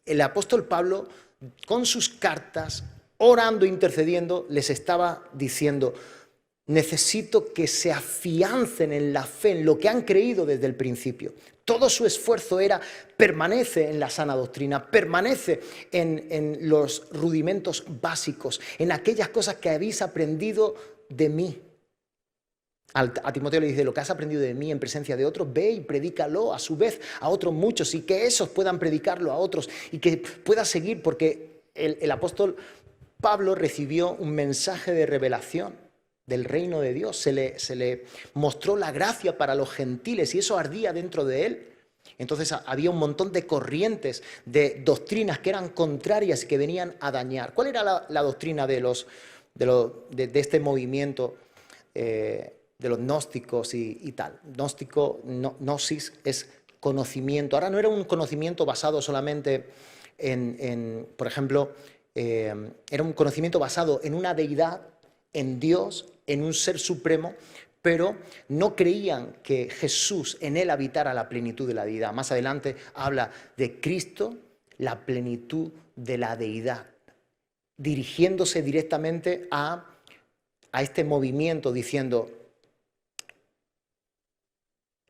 el apóstol Pablo, con sus cartas, orando, intercediendo, les estaba diciendo: necesito que se afiancen en la fe, en lo que han creído desde el principio. Todo su esfuerzo era: permanece en la sana doctrina, permanece en los rudimentos básicos, en aquellas cosas que habéis aprendido de mí. A Timoteo le dice: lo que has aprendido de mí en presencia de otros, ve y predícalo a su vez a otros muchos, y que esos puedan predicarlo a otros y que pueda seguir, porque el apóstol Pablo recibió un mensaje de revelación del reino de Dios. Se le mostró la gracia para los gentiles y eso ardía dentro de él. Entonces había un montón de corrientes, de doctrinas que eran contrarias y que venían a dañar. ¿Cuál era la doctrina de este movimiento de los gnósticos y tal? Gnosis es conocimiento. Ahora no era un conocimiento basado solamente por ejemplo, era un conocimiento basado en una deidad, en Dios, en un ser supremo, pero no creían que Jesús en él habitara la plenitud de la deidad. Más adelante habla de Cristo, la plenitud de la deidad, dirigiéndose directamente a este movimiento, diciendo: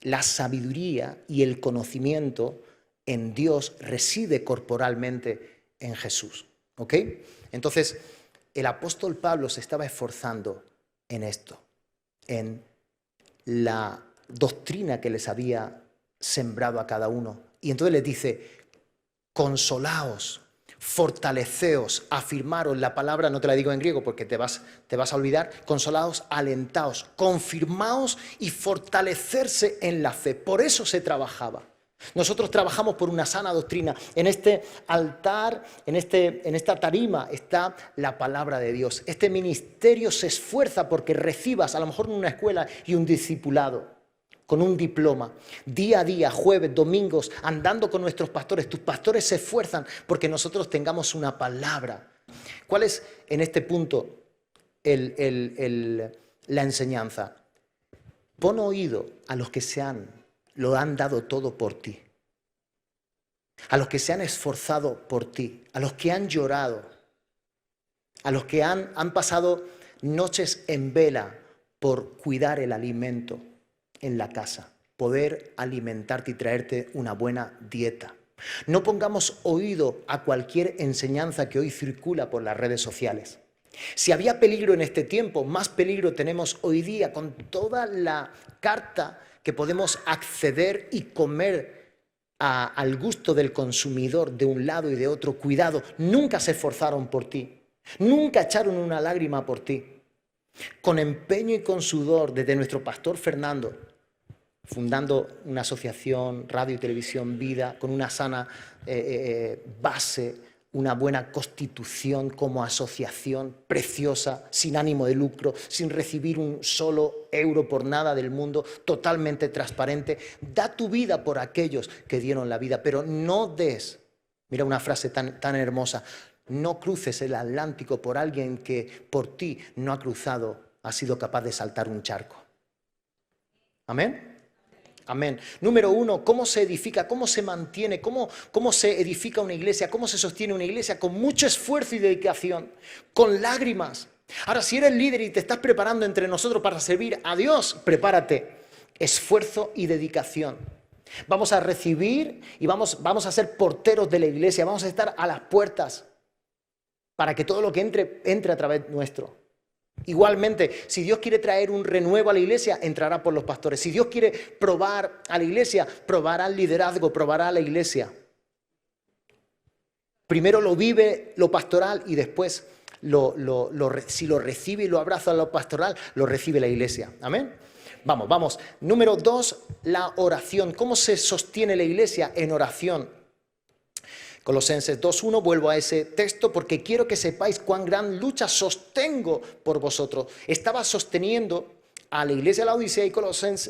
la sabiduría y el conocimiento en Dios reside corporalmente en Jesús. ¿Ok? Entonces, el apóstol Pablo se estaba esforzando en esto, en la doctrina que les había sembrado a cada uno. Y entonces les dice: consolaos, fortaleceos, afirmaros. La palabra no te la digo en griego porque te vas a olvidar. Consolaos, alentaos, confirmaos y fortalecerse en la fe. Por eso se trabajaba. Nosotros trabajamos por una sana doctrina. En este altar, en esta tarima está la palabra de Dios. Este ministerio se esfuerza porque recibas, a lo mejor en una escuela, y un discipulado con un diploma, día a día, jueves, domingos, andando con nuestros pastores. Tus pastores se esfuerzan porque nosotros tengamos una palabra. ¿Cuál es en este punto la enseñanza? Pon oído a los que lo han dado todo por ti, a los que se han esforzado por ti, a los que han llorado, a los que han pasado noches en vela por cuidar el alimento en la casa, poder alimentarte y traerte una buena dieta. No pongamos oído a cualquier enseñanza que hoy circula por las redes sociales. Si había peligro en este tiempo, más peligro tenemos hoy día con toda la carta que podemos acceder y comer al gusto del consumidor de un lado y de otro. Cuidado, nunca se esforzaron por ti, nunca echaron una lágrima por ti. Con empeño y con sudor, desde nuestro pastor Fernando, fundando una asociación, Radio y Televisión Vida, con una sana base, una buena constitución como asociación preciosa, sin ánimo de lucro, sin recibir un solo euro por nada del mundo, totalmente transparente. Da tu vida por aquellos que dieron la vida, pero no des, mira una frase tan hermosa, no cruces el Atlántico por alguien que por ti no ha cruzado, ha sido capaz de saltar un charco. ¿Amén? Amén. Número 1, ¿cómo se edifica? ¿Cómo se mantiene? ¿Cómo se edifica una iglesia? ¿Cómo se sostiene una iglesia? Con mucho esfuerzo y dedicación, con lágrimas. Ahora, si eres líder y te estás preparando entre nosotros para servir a Dios, prepárate. Esfuerzo y dedicación. Vamos a recibir y vamos a ser porteros de la iglesia. Vamos a estar a las puertas para que todo lo que entre a través nuestro. Igualmente, si Dios quiere traer un renuevo a la iglesia, entrará por los pastores. Si Dios quiere probar a la iglesia, probará el liderazgo, probará a la iglesia. Primero lo vive lo pastoral y después, si lo recibe y lo abraza lo pastoral, lo recibe la iglesia. Amén. Vamos. Número 2, la oración. ¿Cómo se sostiene la iglesia? En oración. Colosenses 2:1, vuelvo a ese texto porque quiero que sepáis cuán gran lucha sostengo por vosotros. Estaba sosteniendo a la iglesia de la Odisea y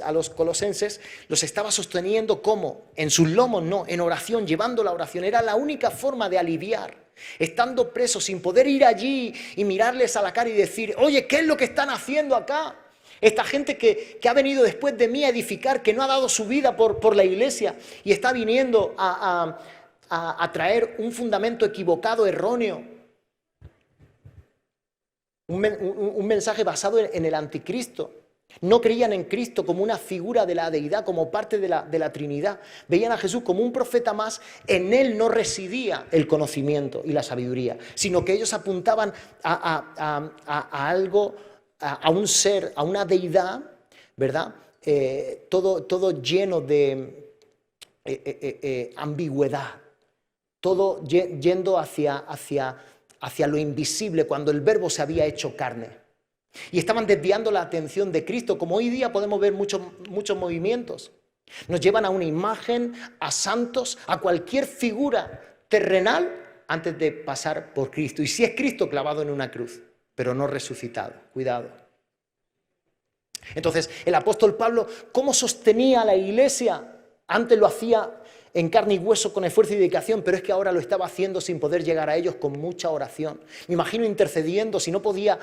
a los colosenses, los estaba sosteniendo ¿cómo? En sus lomos, no, en oración, llevando la oración. Era la única forma de aliviar. Estando presos, sin poder ir allí y mirarles a la cara y decir, oye, ¿qué es lo que están haciendo acá? Esta gente que ha venido después de mí a edificar, que no ha dado su vida por la iglesia y está viniendo a a traer un fundamento equivocado, erróneo. Un mensaje basado en el anticristo. No creían en Cristo como una figura de la deidad, como parte de la Trinidad. Veían a Jesús como un profeta más. En él no residía el conocimiento y la sabiduría, sino que ellos apuntaban a algo, a un ser, a una deidad, ¿verdad? Todo lleno de ambigüedad, todo yendo hacia lo invisible, cuando el Verbo se había hecho carne. Y estaban desviando la atención de Cristo, como hoy día podemos ver muchos movimientos. Nos llevan a una imagen, a santos, a cualquier figura terrenal antes de pasar por Cristo. Y si es Cristo clavado en una cruz, pero no resucitado. Cuidado. Entonces, el apóstol Pablo, ¿cómo sostenía a la iglesia? Antes lo hacía en carne y hueso, con esfuerzo y dedicación, pero es que ahora lo estaba haciendo sin poder llegar a ellos, con mucha oración. Me imagino intercediendo, si no podía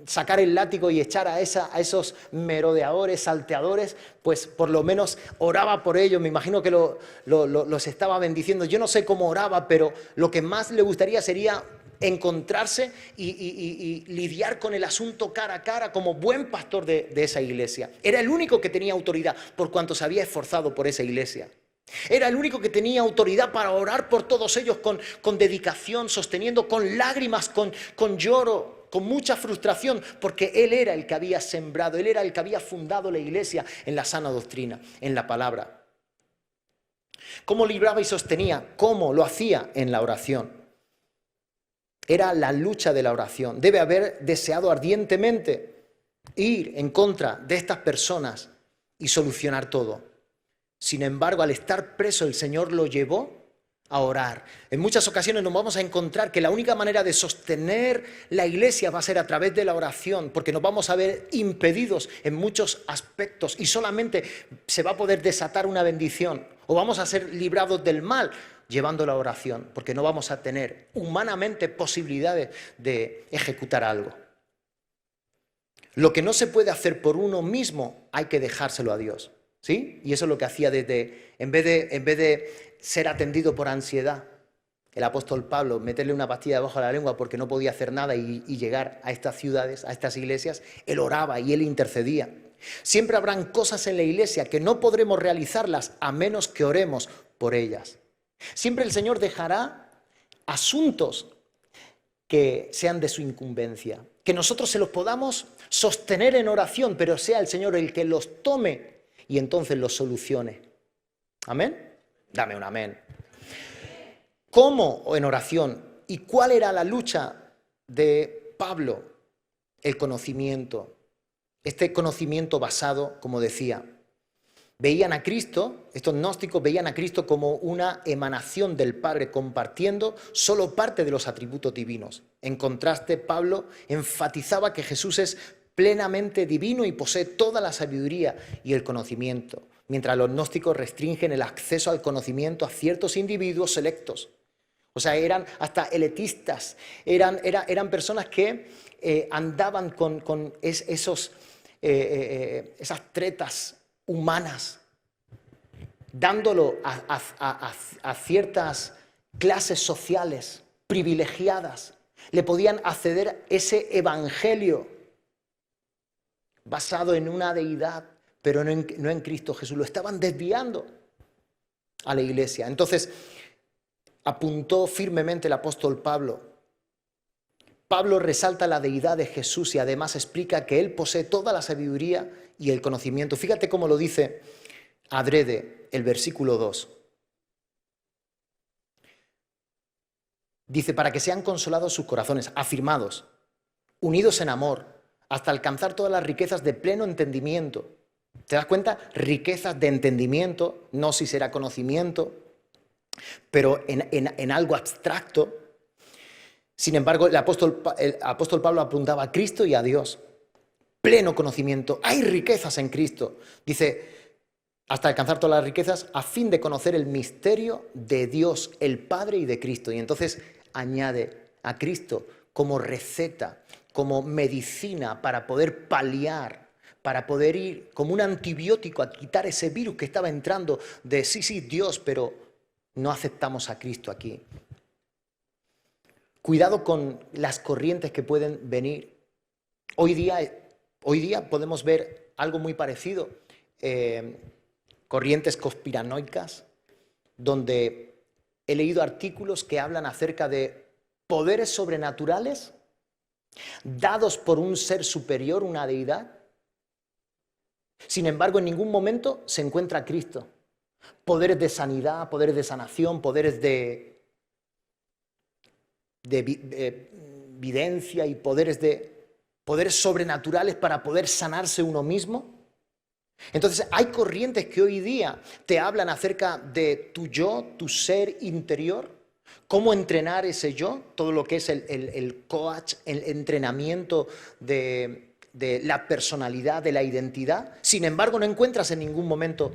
sacar el látigo y echar a esos merodeadores, salteadores, pues por lo menos oraba por ellos. Me imagino que los estaba bendiciendo. Yo no sé cómo oraba, pero lo que más le gustaría sería encontrarse y lidiar con el asunto cara a cara como buen pastor de esa iglesia. Era el único que tenía autoridad por cuanto se había esforzado por esa iglesia. Era el único que tenía autoridad para orar por todos ellos con dedicación, sosteniendo con lágrimas, con lloro, con mucha frustración, porque él era el que había sembrado, él era el que había fundado la iglesia en la sana doctrina, en la palabra. ¿Cómo libraba y sostenía? ¿Cómo lo hacía? En la oración. Era la lucha de la oración. Debe haber deseado ardientemente ir en contra de estas personas y solucionar todo. Sin embargo, al estar preso, el Señor lo llevó a orar. En muchas ocasiones nos vamos a encontrar que la única manera de sostener la iglesia va a ser a través de la oración, porque nos vamos a ver impedidos en muchos aspectos y solamente se va a poder desatar una bendición, o vamos a ser librados del mal llevando la oración, porque no vamos a tener humanamente posibilidades de ejecutar algo. Lo que no se puede hacer por uno mismo, hay que dejárselo a Dios. ¿Sí? Y eso es lo que hacía en vez de ser atendido por ansiedad, el apóstol Pablo, meterle una pastilla debajo de la lengua porque no podía hacer nada y llegar a estas ciudades, a estas iglesias, él oraba y él intercedía. Siempre habrán cosas en la iglesia que no podremos realizarlas a menos que oremos por ellas. Siempre el Señor dejará asuntos que sean de su incumbencia, que nosotros se los podamos sostener en oración, pero sea el Señor el que los tome y entonces los solucione. ¿Amén? Dame un amén. ¿Cómo en oración? ¿Y cuál era la lucha de Pablo? El conocimiento. Este conocimiento basado, como decía, veían a Cristo, estos gnósticos veían a Cristo como una emanación del Padre, compartiendo solo parte de los atributos divinos. En contraste, Pablo enfatizaba que Jesús es plenamente divino y posee toda la sabiduría y el conocimiento, mientras los gnósticos restringen el acceso al conocimiento a ciertos individuos selectos. O sea, eran hasta elitistas, eran personas que andaban con esas tretas humanas, dándolo a ciertas clases sociales privilegiadas. Le podían acceder ese evangelio basado en una deidad, pero no en Cristo Jesús. Lo estaban desviando a la iglesia. Entonces, apuntó firmemente el apóstol Pablo. Pablo resalta la deidad de Jesús y además explica que él posee toda la sabiduría y el conocimiento. Fíjate cómo lo dice adrede el versículo 2. Dice, para que sean consolados sus corazones, afirmados, unidos en amor, hasta alcanzar todas las riquezas de pleno entendimiento. ¿Te das cuenta? Riquezas de entendimiento, no si será conocimiento, pero en algo abstracto. Sin embargo, el apóstol Pablo apuntaba a Cristo y a Dios. Pleno conocimiento. Hay riquezas en Cristo. Dice, hasta alcanzar todas las riquezas a fin de conocer el misterio de Dios, el Padre y de Cristo. Y entonces añade a Cristo como receta, como medicina para poder paliar, para poder ir como un antibiótico a quitar ese virus que estaba entrando de sí, Dios, pero no aceptamos a Cristo aquí. Cuidado con las corrientes que pueden venir. Hoy día podemos ver algo muy parecido, corrientes conspiranoicas, donde he leído artículos que hablan acerca de poderes sobrenaturales dados por un ser superior, una deidad. Sin embargo, en ningún momento se encuentra Cristo. Poderes de sanidad, poderes de sanación, poderes de videncia y poderes sobrenaturales para poder sanarse uno mismo. Entonces hay corrientes que hoy día te hablan acerca de tu yo, tu ser interior, cómo entrenar ese yo, todo lo que es el coach, el entrenamiento de la personalidad, de la identidad. Sin embargo, no encuentras en ningún momento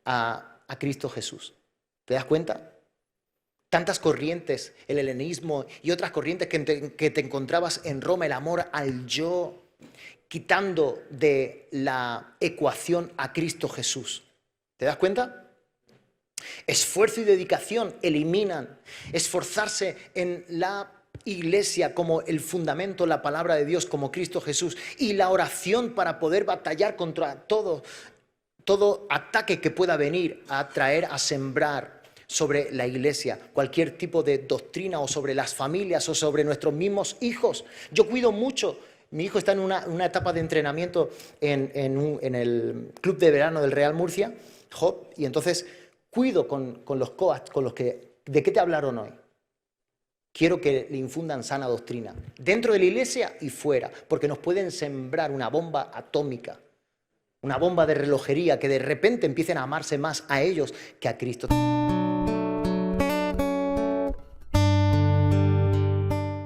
a Cristo Jesús. ¿Te das cuenta? Tantas corrientes, el helenismo y otras corrientes que te encontrabas en Roma, el amor al yo, quitando de la ecuación a Cristo Jesús. ¿Te das cuenta? Esfuerzo y dedicación eliminan. Esforzarse en la Iglesia como el fundamento, la palabra de Dios como Cristo Jesús, y la oración para poder batallar contra todo ataque que pueda venir a traer, a sembrar sobre la Iglesia, cualquier tipo de doctrina, o sobre las familias, o sobre nuestros mismos hijos. Yo cuido mucho. Mi hijo está en una etapa de entrenamiento en el club de verano del Real Murcia, Job, y entonces cuido con los coaches, con los que, ¿de qué te hablaron hoy? Quiero que le infundan sana doctrina, dentro de la Iglesia y fuera, porque nos pueden sembrar una bomba atómica, una bomba de relojería, que de repente empiecen a amarse más a ellos que a Cristo.